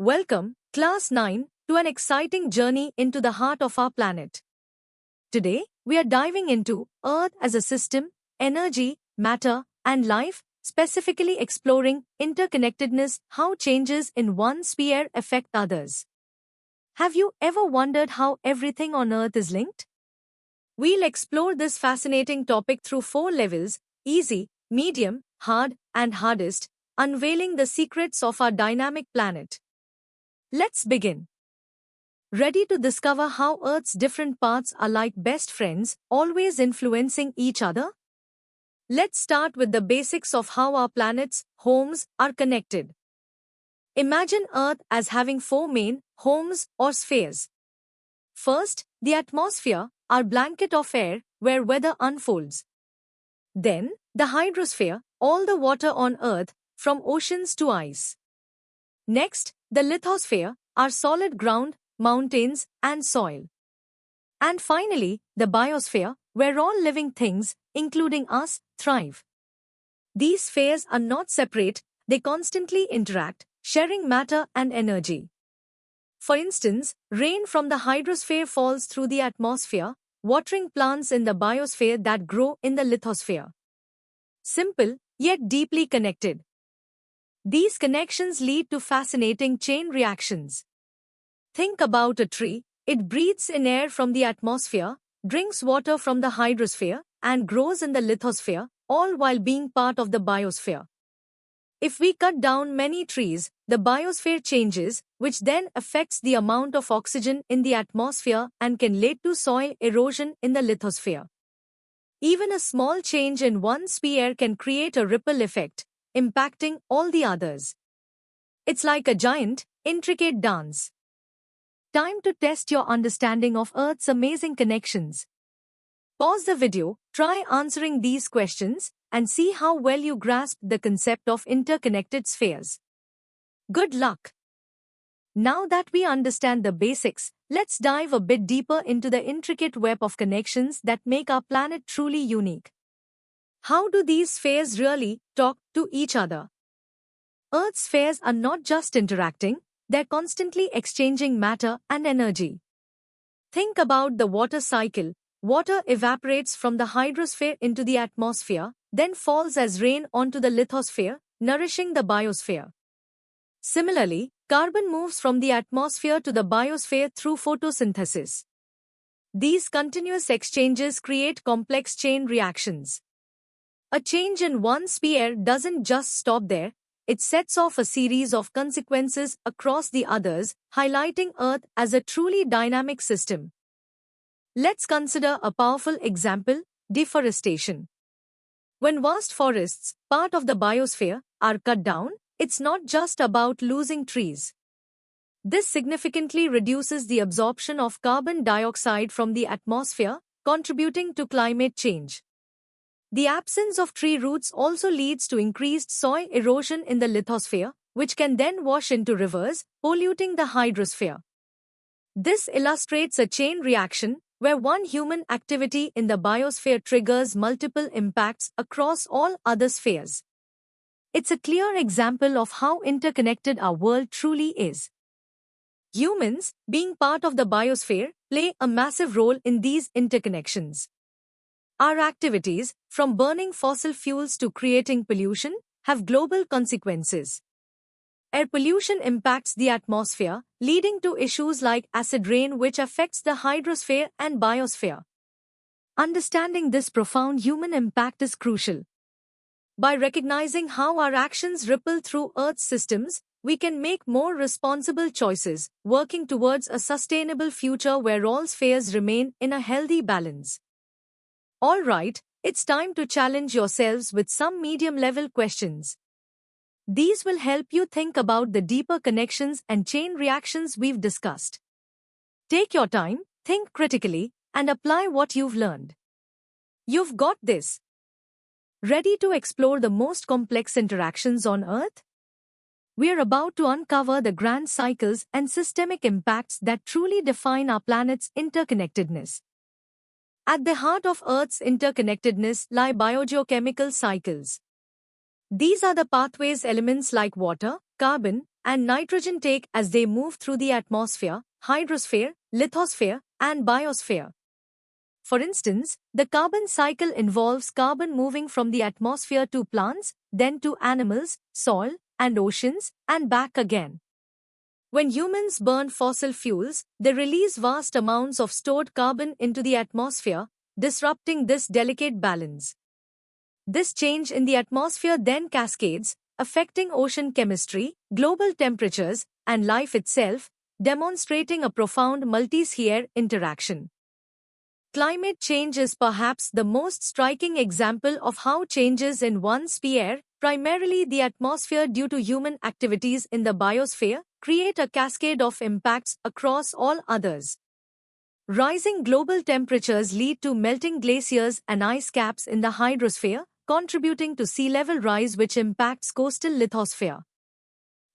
Welcome, Class 9, to an exciting journey into the heart of our planet. Today, we are diving into Earth as a system, energy, matter, and life, specifically exploring interconnectedness, how changes in one sphere affect others. Have you ever wondered how everything on Earth is linked? We'll explore this fascinating topic through 4 levels: easy, medium, hard, and hardest, unveiling the secrets of our dynamic planet. Let's begin. Ready to discover how Earth's different parts are like best friends, always influencing each other? Let's start with the basics of how our planet's homes are connected. Imagine Earth as having 4 main homes or spheres. First, the atmosphere, our blanket of air where weather unfolds. Then, the hydrosphere, all the water on Earth, from oceans to ice. Next, the lithosphere, our solid ground, mountains, and soil. And finally, the biosphere, where all living things, including us, thrive. These spheres are not separate, they constantly interact, sharing matter and energy. For instance, rain from the hydrosphere falls through the atmosphere, watering plants in the biosphere that grow in the lithosphere. Simple, yet deeply connected. These connections lead to fascinating chain reactions. Think about a tree. It breathes in air from the atmosphere, drinks water from the hydrosphere, and grows in the lithosphere, all while being part of the biosphere. If we cut down many trees, the biosphere changes, which then affects the amount of oxygen in the atmosphere and can lead to soil erosion in the lithosphere. Even a small change in one sphere can create a ripple effect, impacting all the others. It's like a giant, intricate dance. Time to test your understanding of Earth's amazing connections. Pause the video, try answering these questions, and see how well you grasp the concept of interconnected spheres. Good luck! Now that we understand the basics, let's dive a bit deeper into the intricate web of connections that make our planet truly unique. How do these spheres really talk to each other? Earth's spheres are not just interacting, they're constantly exchanging matter and energy. Think about the water cycle. Water evaporates from the hydrosphere into the atmosphere, then falls as rain onto the lithosphere, nourishing the biosphere. Similarly, carbon moves from the atmosphere to the biosphere through photosynthesis. These continuous exchanges create complex chain reactions. A change in one sphere doesn't just stop there, it sets off a series of consequences across the others, highlighting Earth as a truly dynamic system. Let's consider a powerful example: deforestation. When vast forests, part of the biosphere, are cut down, it's not just about losing trees. This significantly reduces the absorption of carbon dioxide from the atmosphere, contributing to climate change. The absence of tree roots also leads to increased soil erosion in the lithosphere, which can then wash into rivers, polluting the hydrosphere. This illustrates a chain reaction where one human activity in the biosphere triggers multiple impacts across all other spheres. It's a clear example of how interconnected our world truly is. Humans, being part of the biosphere, play a massive role in these interconnections. Our activities, from burning fossil fuels to creating pollution, have global consequences. Air pollution impacts the atmosphere, leading to issues like acid rain, which affects the hydrosphere and biosphere. Understanding this profound human impact is crucial. By recognizing how our actions ripple through Earth's systems, we can make more responsible choices, working towards a sustainable future where all spheres remain in a healthy balance. Alright, it's time to challenge yourselves with some medium-level questions. These will help you think about the deeper connections and chain reactions we've discussed. Take your time, think critically, and apply what you've learned. You've got this. Ready to explore the most complex interactions on Earth? We're about to uncover the grand cycles and systemic impacts that truly define our planet's interconnectedness. At the heart of Earth's interconnectedness lie biogeochemical cycles. These are the pathways elements like water, carbon, and nitrogen take as they move through the atmosphere, hydrosphere, lithosphere, and biosphere. For instance, the carbon cycle involves carbon moving from the atmosphere to plants, then to animals, soil, and oceans, and back again. When humans burn fossil fuels, they release vast amounts of stored carbon into the atmosphere, disrupting this delicate balance. This change in the atmosphere then cascades, affecting ocean chemistry, global temperatures, and life itself, demonstrating a profound multi-sphere interaction. Climate change is perhaps the most striking example of how changes in one sphere, primarily the atmosphere due to human activities in the biosphere, create a cascade of impacts across all others. Rising global temperatures lead to melting glaciers and ice caps in the hydrosphere, contributing to sea level rise which impacts coastal lithosphere.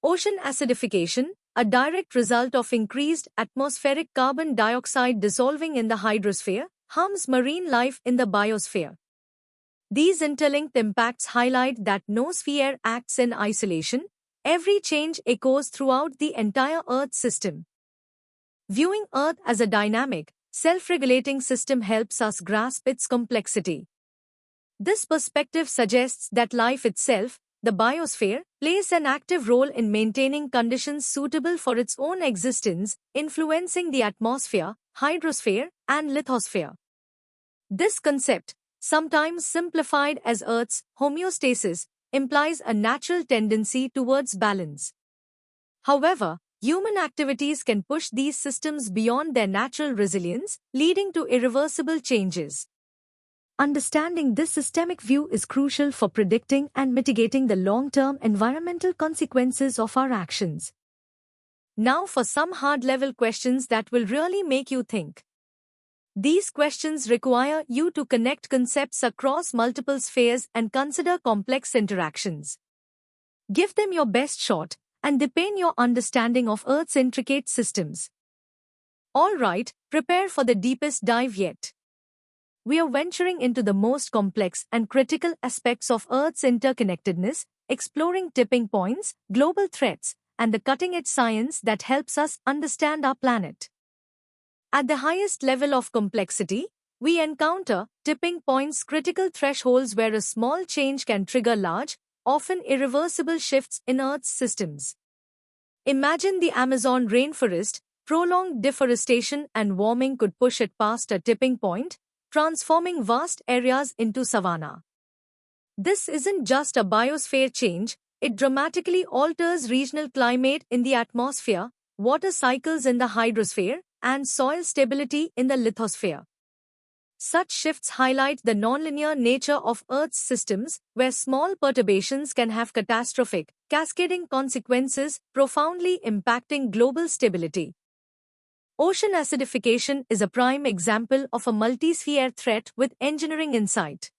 Ocean acidification, a direct result of increased atmospheric carbon dioxide dissolving in the hydrosphere, harms marine life in the biosphere. These interlinked impacts highlight that no sphere acts in isolation. Every change echoes throughout the entire Earth system. Viewing Earth as a dynamic, self-regulating system helps us grasp its complexity. This perspective suggests that life itself, the biosphere, plays an active role in maintaining conditions suitable for its own existence, influencing the atmosphere, hydrosphere, and lithosphere. This concept, sometimes simplified as Earth's homeostasis, implies a natural tendency towards balance. However, human activities can push these systems beyond their natural resilience, leading to irreversible changes. Understanding this systemic view is crucial for predicting and mitigating the long-term environmental consequences of our actions. Now for some hard-level questions that will really make you think. These questions require you to connect concepts across multiple spheres and consider complex interactions. Give them your best shot and deepen your understanding of Earth's intricate systems. All right, prepare for the deepest dive yet. We are venturing into the most complex and critical aspects of Earth's interconnectedness, exploring tipping points, global threats, and the cutting-edge science that helps us understand our planet. At the highest level of complexity, we encounter tipping points, critical thresholds where a small change can trigger large, often irreversible shifts in Earth's systems. Imagine the Amazon rainforest. Prolonged deforestation and warming could push it past a tipping point, transforming vast areas into savanna. This isn't just a biosphere change, it dramatically alters regional climate in the atmosphere, water cycles in the hydrosphere, and soil stability in the lithosphere. Such shifts highlight the nonlinear nature of Earth's systems, where small perturbations can have catastrophic, cascading consequences, profoundly impacting global stability. Ocean acidification is a prime example of a multi-sphere threat with engineering insight.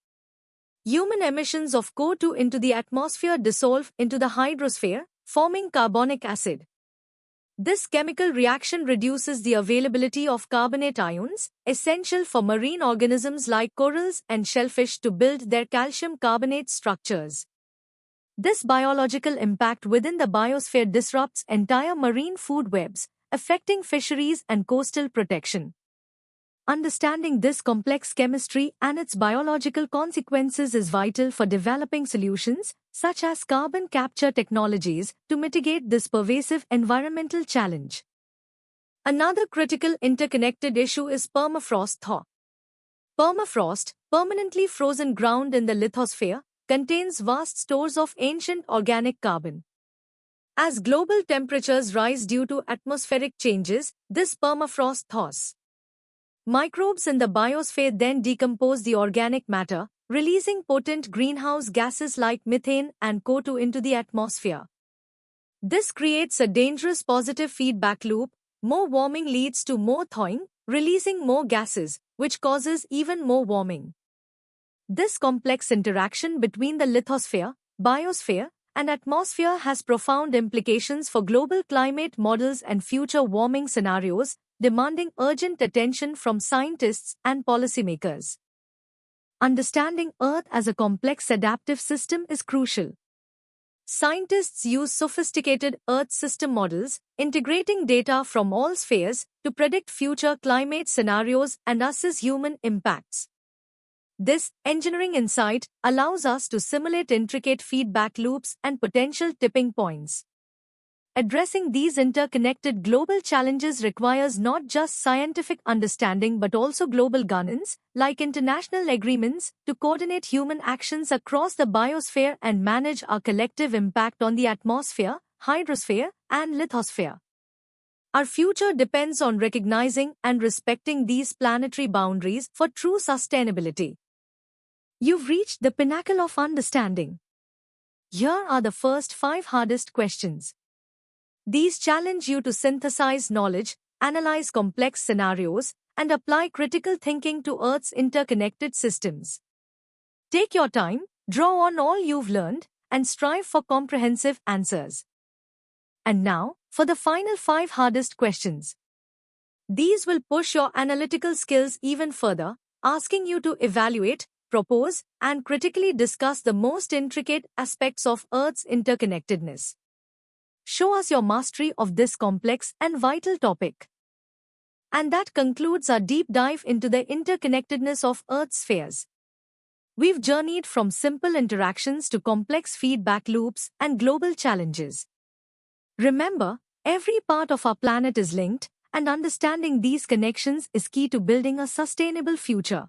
Human emissions of CO2 into the atmosphere dissolve into the hydrosphere, forming carbonic acid. This chemical reaction reduces the availability of carbonate ions, essential for marine organisms like corals and shellfish to build their calcium carbonate structures. This biological impact within the biosphere disrupts entire marine food webs, affecting fisheries and coastal protection. Understanding this complex chemistry and its biological consequences is vital for developing solutions, such as carbon capture technologies, to mitigate this pervasive environmental challenge. Another critical interconnected issue is permafrost thaw. Permafrost, permanently frozen ground in the lithosphere, contains vast stores of ancient organic carbon. As global temperatures rise due to atmospheric changes, this permafrost thaws. Microbes in the biosphere then decompose the organic matter, releasing potent greenhouse gases like methane and CO2 into the atmosphere. This creates a dangerous positive feedback loop. More warming leads to more thawing, releasing more gases, which causes even more warming. This complex interaction between the lithosphere, biosphere, and atmosphere has profound implications for global climate models and future warming scenarios, demanding urgent attention from scientists and policymakers. Understanding Earth as a complex adaptive system is crucial. Scientists use sophisticated Earth system models, integrating data from all spheres to predict future climate scenarios and assess human impacts. This engineering insight allows us to simulate intricate feedback loops and potential tipping points. Addressing these interconnected global challenges requires not just scientific understanding but also global governance, like international agreements, to coordinate human actions across the biosphere and manage our collective impact on the atmosphere, hydrosphere, and lithosphere. Our future depends on recognizing and respecting these planetary boundaries for true sustainability. You've reached the pinnacle of understanding. Here are the first 5 hardest questions. These challenge you to synthesize knowledge, analyze complex scenarios, and apply critical thinking to Earth's interconnected systems. Take your time, draw on all you've learned, and strive for comprehensive answers. And now, for the final 5 hardest questions. These will push your analytical skills even further, asking you to evaluate, propose, and critically discuss the most intricate aspects of Earth's interconnectedness. Show us your mastery of this complex and vital topic. And that concludes our deep dive into the interconnectedness of Earth's spheres. We've journeyed from simple interactions to complex feedback loops and global challenges. Remember, every part of our planet is linked, and understanding these connections is key to building a sustainable future.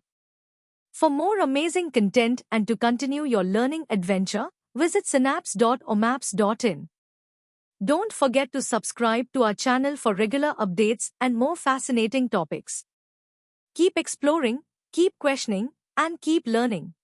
For more amazing content and to continue your learning adventure, visit synapse.omaps.in. Don't forget to subscribe to our channel for regular updates and more fascinating topics. Keep exploring, keep questioning, and keep learning.